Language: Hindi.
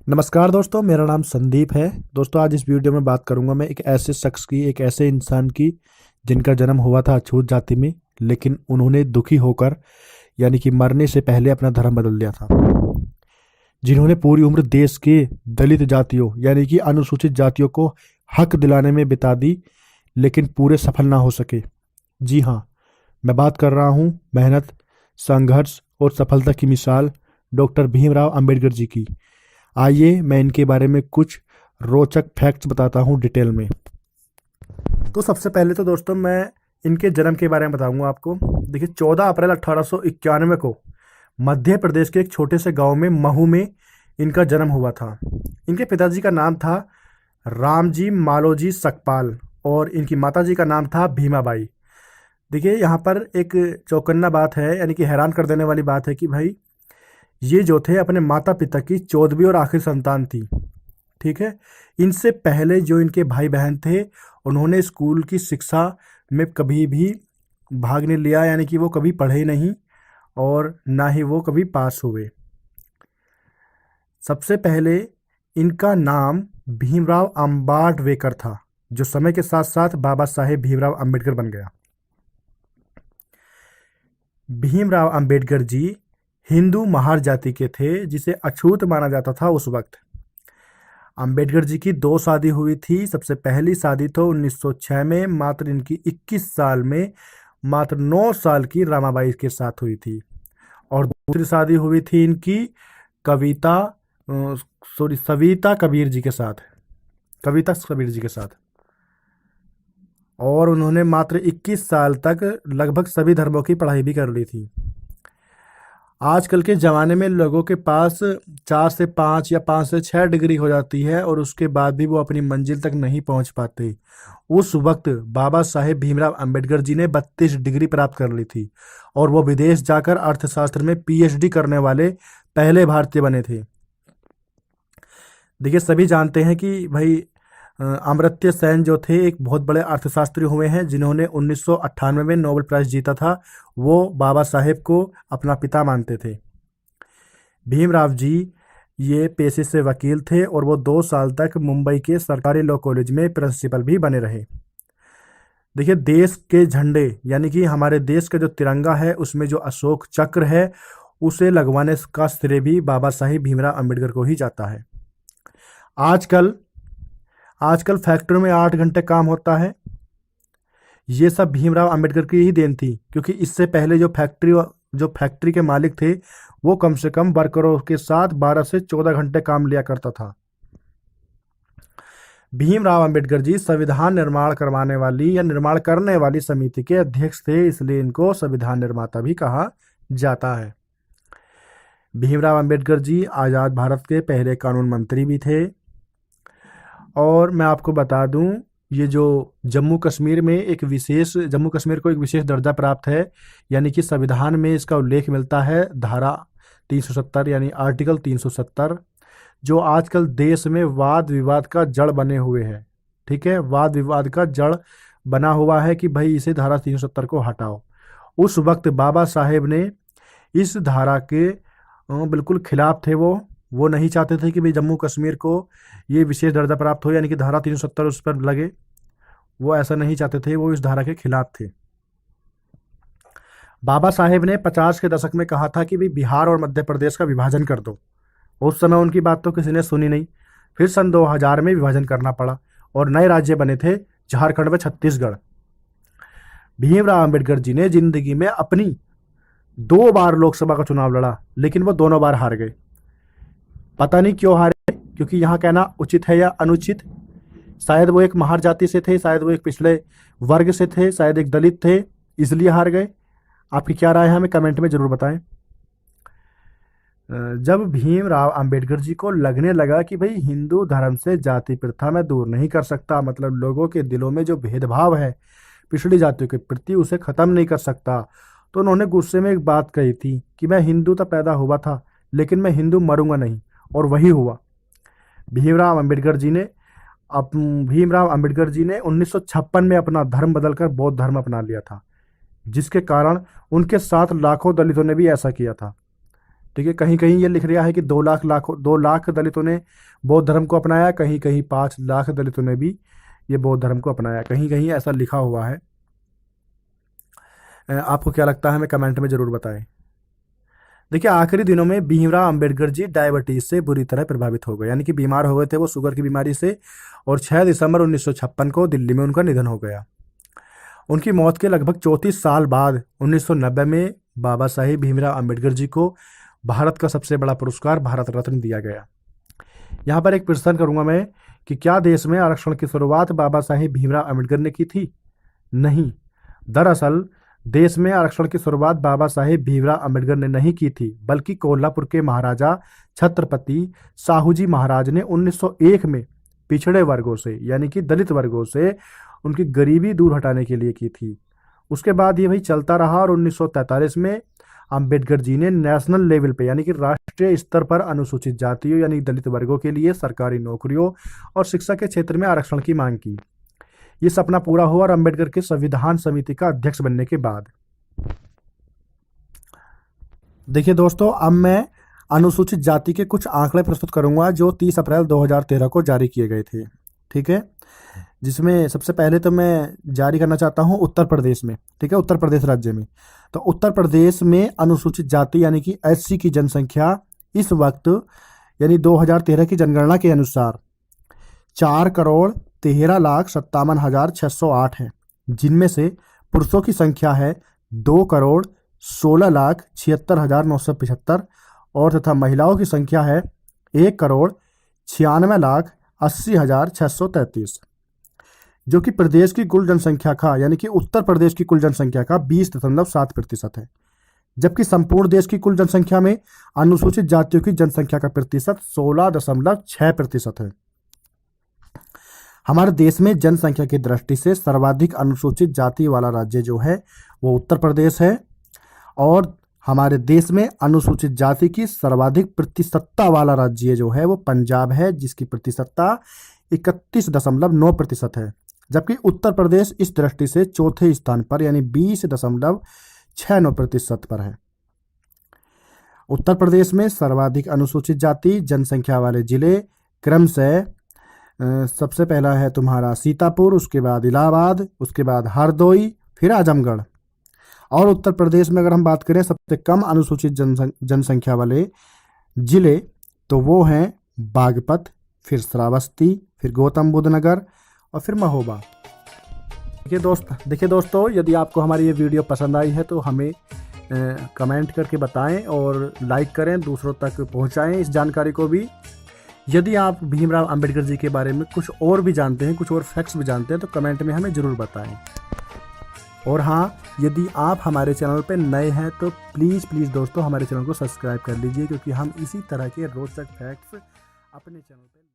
नमस्कार दोस्तों, मेरा नाम संदीप है। दोस्तों, आज इस वीडियो में बात करूंगा मैं एक ऐसे शख्स की, एक ऐसे इंसान की जिनका जन्म हुआ था अछूत जाति में, लेकिन उन्होंने दुखी होकर यानी कि मरने से पहले अपना धर्म बदल दिया था। जिन्होंने पूरी उम्र देश के दलित जातियों यानी कि अनुसूचित जातियों को हक दिलाने में बिता दी, लेकिन पूरे सफल ना हो सके। जी हाँ, मैं बात कर रहा हूँ मेहनत, संघर्ष और सफलता की मिसाल डॉक्टर भीमराव अंबेडकर जी की। आइए मैं इनके बारे में कुछ रोचक फैक्ट्स बताता हूँ डिटेल में। तो सबसे पहले तो दोस्तों मैं इनके जन्म के बारे में बताऊंगा आपको। देखिए, 14 अप्रैल 1891 को मध्य प्रदेश के एक छोटे से गांव में महू में इनका जन्म हुआ था। इनके पिताजी का नाम था रामजी मालोजी सकपाल और इनकी माताजी का नाम था भीमाबाई। देखिए, यहाँ पर एक चौकन्ना बात है, यानी कि हैरान कर देने वाली बात है कि भाई ये जो थे अपने माता पिता की 14वीं और आखिरी संतान थी। ठीक है। इनसे पहले जो इनके भाई बहन थे, उन्होंने स्कूल की शिक्षा में कभी भी भाग नहीं लिया, यानी कि वो कभी पढ़े ही नहीं और ना ही वो कभी पास हुए। सबसे पहले इनका नाम भीमराव अम्बाडवेकर था, जो समय के साथ साथ बाबा साहेब भीमराव अंबेडकर बन गया। भीमराव अंबेडकर जी हिंदू महार जाति के थे, जिसे अछूत माना जाता था उस वक्त। अंबेडकर जी की 2 शादी हुई थी। सबसे पहली शादी तो 1906 में मात्र इनकी 21 साल में मात्र 9 साल की रामाबाई के साथ हुई थी, और दूसरी शादी हुई थी इनकी सविता कबीर जी के साथ, कविता कबीर जी के साथ। और उन्होंने मात्र 21 साल तक लगभग सभी धर्मों की पढ़ाई भी कर ली थी। आजकल के ज़माने में लोगों के पास 4 से 5 या 5 से 6 डिग्री हो जाती है और उसके बाद भी वो अपनी मंजिल तक नहीं पहुंच पाते। उस वक्त बाबा साहेब भीमराव अंबेडकर जी ने 32 डिग्री प्राप्त कर ली थी और वो विदेश जाकर अर्थशास्त्र में पीएचडी करने वाले पहले भारतीय बने थे। देखिए, सभी जानते हैं कि भाई अमर्त्य सेन जो थे एक बहुत बड़े अर्थशास्त्री हुए हैं, जिन्होंने 1998 में नोबेल प्राइज़ जीता था। वो बाबा साहेब को अपना पिता मानते थे। भीमराव जी ये पेशे से वकील थे और वो 2 साल तक मुंबई के सरकारी लॉ कॉलेज में प्रिंसिपल भी बने रहे। देखिए, देश के झंडे यानी कि हमारे देश का जो तिरंगा है, उसमें जो अशोक चक्र है, उसे लगवाने का श्रेय भी बाबा साहेब भीमराव अंबेडकर को ही जाता है। आजकल आजकल फैक्ट्रियों में 8 घंटे काम होता है, ये सब भीमराव अंबेडकर की ही देन थी, क्योंकि इससे पहले जो फैक्ट्री के मालिक थे, वो कम से कम वर्करों के साथ 12 से 14 घंटे काम लिया करता था। भीमराव अंबेडकर जी संविधान निर्माण करवाने वाली या निर्माण करने वाली समिति के अध्यक्ष थे, इसलिए इनको संविधान निर्माता भी कहा जाता है। भीमराव अंबेडकर जी आज़ाद भारत के पहले कानून मंत्री भी थे। और मैं आपको बता दूं, ये जो जम्मू कश्मीर को एक विशेष दर्जा प्राप्त है, यानी कि संविधान में इसका उल्लेख मिलता है धारा 370 यानी आर्टिकल 370, जो आजकल देश में वाद विवाद का जड़ बने हुए हैं। ठीक है, वाद विवाद का जड़ बना हुआ है कि भाई इसे धारा 370 को हटाओ। उस वक्त बाबा साहेब ने इस धारा के बिल्कुल खिलाफ थे। वो नहीं चाहते थे कि भाई जम्मू कश्मीर को ये विशेष दर्जा प्राप्त हो, यानी कि धारा 370 उस पर लगे। वो ऐसा नहीं चाहते थे, वो इस धारा के खिलाफ थे। बाबा साहेब ने 50 के दशक में कहा था कि भाई बिहार और मध्य प्रदेश का विभाजन कर दो। उस समय उनकी बात तो किसी ने सुनी नहीं। फिर सन 2000 में विभाजन करना पड़ा और नए राज्य बने थे, झारखंड व छत्तीसगढ़। भीमराव अंबेडकर जी ने जिंदगी में अपनी 2 बार लोकसभा का चुनाव लड़ा, लेकिन वो दोनों बार हार गए। पता नहीं क्यों हारे, क्योंकि यहाँ कहना उचित है या अनुचित, शायद वो एक महार जाति से थे, शायद वो एक पिछड़े वर्ग से थे, शायद एक दलित थे, इसलिए हार गए। आपकी क्या राय है, हमें कमेंट में ज़रूर बताएं। जब भीमराव अंबेडकर जी को लगने लगा कि भाई हिंदू धर्म से जाति प्रथा मैं दूर नहीं कर सकता, मतलब लोगों के दिलों में जो भेदभाव है पिछड़ी जातियों के प्रति, उसे ख़त्म नहीं कर सकता, तो उन्होंने गुस्से में एक बात कही थी कि मैं हिंदू तो पैदा हुआ था, लेकिन मैं हिंदू मरूंगा नहीं। और वही हुआ। भीमराव अंबेडकर जी ने 1956 में अपना धर्म बदलकर बौद्ध धर्म अपना लिया था, जिसके कारण उनके साथ लाखों दलितों ने भी ऐसा किया था। ठीक है, कहीं कहीं ये लिख रहा है कि 2 लाख दलितों ने बौद्ध धर्म को अपनाया, कहीं कहीं 5 लाख दलितों ने भी ये बौद्ध धर्म को अपनाया, कहीं कहीं ऐसा लिखा हुआ है। आपको क्या लगता है हमें कमेंट में ज़रूर बताएं। देखिए, आखिरी दिनों में भीमराव अंबेडकर जी डायबिटीज़ से बुरी तरह प्रभावित हो गए, यानी कि बीमार हो गए थे वो शुगर की बीमारी से, और 6 दिसंबर 1956 को दिल्ली में उनका निधन हो गया। उनकी मौत के लगभग 34 साल बाद 1990 में बाबा साहेब भीमराव अंबेडकर जी को भारत का सबसे बड़ा पुरस्कार भारत रत्न दिया गया। यहाँ पर एक प्रश्न करूँगा मैं कि क्या देश में आरक्षण की शुरुआत बाबा साहेब भीमराव अंबेडकर ने की थी? नहीं। दरअसल देश में आरक्षण की शुरुआत बाबा साहेब भीमराव अंबेडकर ने नहीं की थी, बल्कि कोल्हापुर के महाराजा छत्रपति साहूजी महाराज ने 1901 में पिछड़े वर्गों से, यानी कि दलित वर्गों से उनकी गरीबी दूर हटाने के लिए की थी। उसके बाद ये वही चलता रहा और 1943 में अंबेडकर जी ने नेशनल लेवल पे, यानी कि राष्ट्रीय स्तर पर अनुसूचित जातियों यानी दलित वर्गों के लिए सरकारी नौकरियों और शिक्षा के क्षेत्र में आरक्षण की मांग की। ये सपना पूरा हुआ और अंबेडकर के संविधान समिति का अध्यक्ष बनने के बाद। देखिए दोस्तों, अब मैं अनुसूचित जाति के कुछ आंकड़े प्रस्तुत करूंगा जो 30 अप्रैल 2013 को जारी किए गए थे। ठीक है, जिसमें सबसे पहले तो मैं जारी करना चाहता हूं उत्तर प्रदेश में। ठीक है, उत्तर प्रदेश राज्य में। तो उत्तर प्रदेश में अनुसूचित जाति यानी कि एससी की जनसंख्या इस वक्त यानी 2013 की जनगणना के अनुसार 4,13,57,608 है, जिनमें से पुरुषों की संख्या है 2,16,76,975 और तथा महिलाओं की संख्या है 1,96,80,633, जो कि प्रदेश की कुल जनसंख्या का यानी कि उत्तर प्रदेश की कुल जनसंख्या का 20.7% है, जबकि संपूर्ण देश की कुल जनसंख्या में अनुसूचित जातियों की जनसंख्या का प्रतिशत 16.6% है। हमारे देश में जनसंख्या की दृष्टि से सर्वाधिक अनुसूचित जाति वाला राज्य जो है वो उत्तर प्रदेश है, और हमारे देश में अनुसूचित जाति की सर्वाधिक प्रतिशतता वाला राज्य जो है वो पंजाब है, जिसकी प्रतिशतता 31.9% है, जबकि उत्तर प्रदेश इस दृष्टि से चौथे स्थान पर यानी 20.69% पर है। उत्तर प्रदेश में सर्वाधिक अनुसूचित जाति जनसंख्या वाले जिले क्रमशः सबसे पहला है तुम्हारा सीतापुर, उसके बाद इलाहाबाद, उसके बाद हरदोई, फिर आजमगढ़। और उत्तर प्रदेश में अगर हम बात करें सबसे कम अनुसूचित जनसंख्या वाले जिले तो वो हैं बागपत, फिर श्रावस्ती, फिर गौतम बुद्ध नगर और फिर महोबा। देखिए दोस्तों, यदि आपको हमारी ये वीडियो पसंद आई है तो हमें कमेंट करके बताएं और लाइक करें, दूसरों तक पहुंचाएं इस जानकारी को भी। यदि आप भीमराव अंबेडकर जी के बारे में कुछ और भी जानते हैं, कुछ और फैक्ट्स भी जानते हैं तो कमेंट में हमें ज़रूर बताएं। और हाँ, यदि आप हमारे चैनल पर नए हैं तो प्लीज़ दोस्तों हमारे चैनल को सब्सक्राइब कर लीजिए, क्योंकि हम इसी तरह के रोचक फैक्ट्स अपने चैनल पर